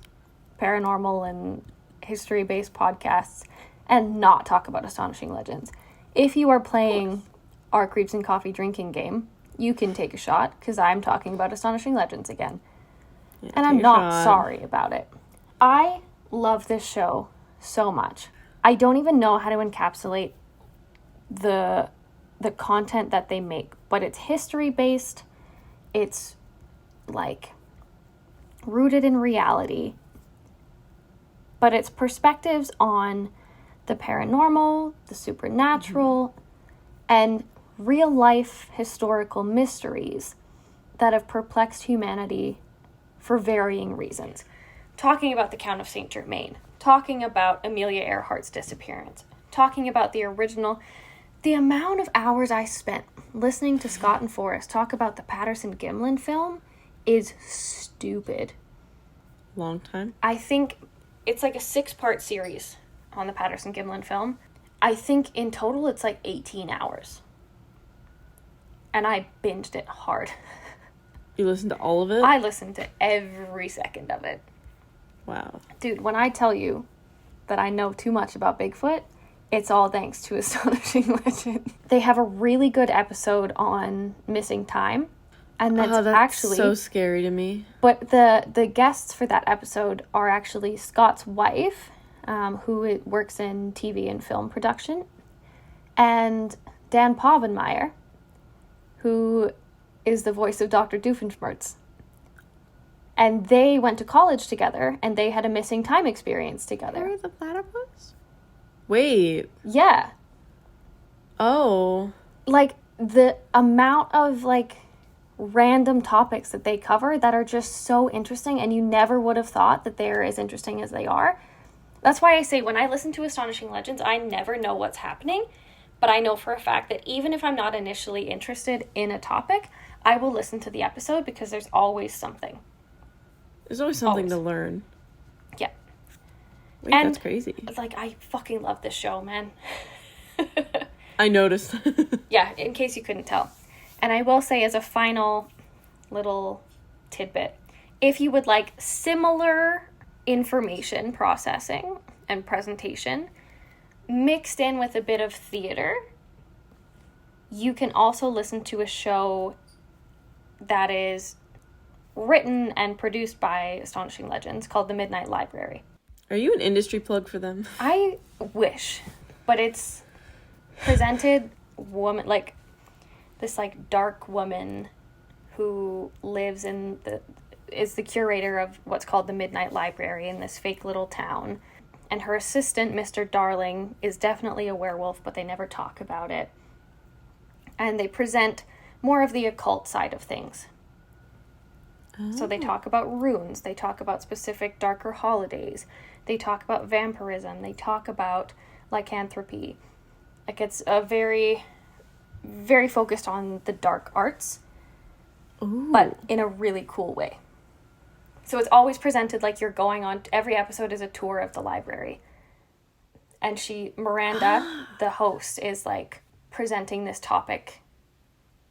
paranormal and history-based podcasts and not talk about Astonishing Legends. If you are playing our Creeps and Coffee drinking game, you can take a shot because I'm talking about Astonishing Legends again. Yeah, And I'm take a not shot. sorry about it. I love this show so much. I don't even know how to encapsulate the content that they make, but it's history-based. It's like rooted in reality. But it's perspectives on the paranormal, the supernatural, and real-life historical mysteries that have perplexed humanity for varying reasons. Talking about the Count of St. Germain, talking about Amelia Earhart's disappearance, talking about the amount of hours I spent listening to Scott and Forrest talk about the Patterson-Gimlin film is stupid. Long time. I think it's like a 6-part series on the Patterson-Gimlin film. I think in total it's like 18 hours. And I binged it hard. You listened to all of it? I listened to every second of it. Wow. Dude, when I tell you that I know too much about Bigfoot, it's all thanks to Astonishing Legend. They have a really good episode on missing time. And that's actually so scary to me. But the guests for that episode are actually Scott's wife, who works in TV and film production, and Dan Povenmire, who is the voice of Dr. Doofenshmirtz. And they went to college together, and they had a missing time experience together. Harry the Platypus? Wait. Yeah. Oh. Like, the amount of, like, random topics that they cover that are just so interesting, and you never would have thought that they're as interesting as they are. That's why I say when I listen to Astonishing Legends, I never know what's happening, but I know for a fact that even if I'm not initially interested in a topic, I will listen to the episode because there's always something. There's always something to learn. Yeah. Wait, And- that's crazy. It's like, I fucking love this show, man. I noticed. Yeah, in case you couldn't tell. And I will say as a final little tidbit, if you would like similar information processing and presentation mixed in with a bit of theater, you can also listen to a show that is written and produced by Astonishing Legends called The Midnight Library. Are you an industry plug for them? I wish, but it's presented woman, like this like dark woman who lives is the curator of what's called the Midnight Library in this fake little town. And her assistant, Mr. Darling, is definitely a werewolf, but they never talk about it. And they present more of the occult side of things. Oh. So they talk about runes, they talk about specific darker holidays, they talk about vampirism, they talk about lycanthropy. Like, it's a very, very focused on the dark arts, but in a really cool way. So it's always presented like you're going on, every episode is a tour of the library. And Miranda, the host, is like presenting this topic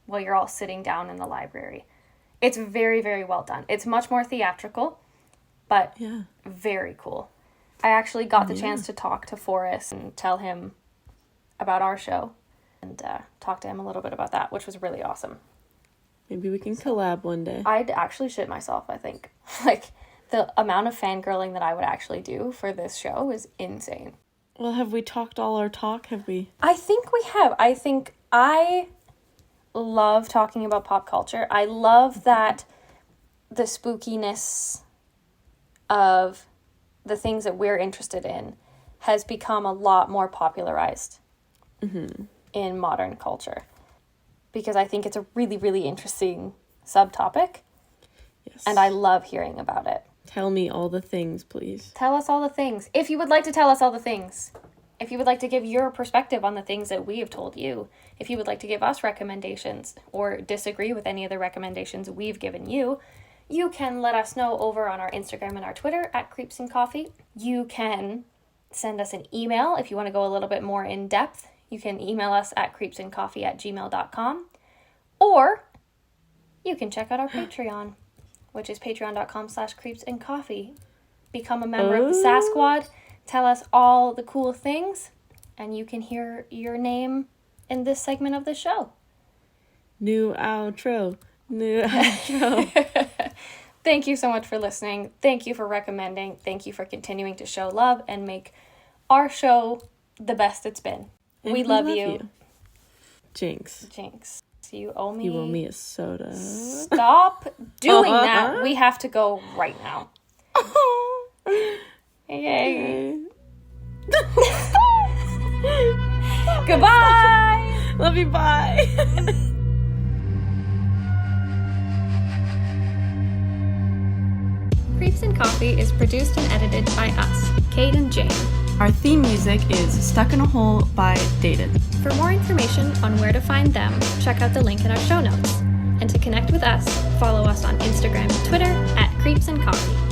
while you're all sitting down in the library. It's very, very well done. It's much more theatrical, but very cool. I actually got the chance to talk to Forrest and tell him about our show and talk to him a little bit about that, which was really awesome. Maybe we can collab one day. I'd actually shit myself, I think. Like, the amount of fangirling that I would actually do for this show is insane. Well, have we talked all our talk? Have we? I think we have. I think I love talking about pop culture. I love that the spookiness of the things that we're interested in has become a lot more popularized in modern culture. Because I think it's a really, really interesting subtopic. Yes. And I love hearing about it. Tell me all the things, please. Tell us all the things. If you would like to tell us all the things. If you would like to give your perspective on the things that we have told you. If you would like to give us recommendations or disagree with any of the recommendations we've given you, you can let us know over on our Instagram and our Twitter at Creeps and Coffee. You can send us an email if you want to go a little bit more in depth. You can email us at creepsandcoffee@gmail.com. Or you can check out our Patreon, which is patreon.com/creepsandcoffee. Become a member of the Sasquad. Tell us all the cool things, and you can hear your name in this segment of the show. New outro. New outro. Thank you so much for listening. Thank you for recommending. Thank you for continuing to show love and make our show the best it's been. And we love you. Jinx. You owe me. You owe me a soda. Stop doing that. We have to go right now. Okay. Goodbye. Love you. Bye. Creeps and Coffee is produced and edited by us, Kate and Jane. Our theme music is Stuck in a Hole by Dated. For more information on where to find them, check out the link in our show notes. And to connect with us, follow us on Instagram and Twitter at Creeps and Coffee.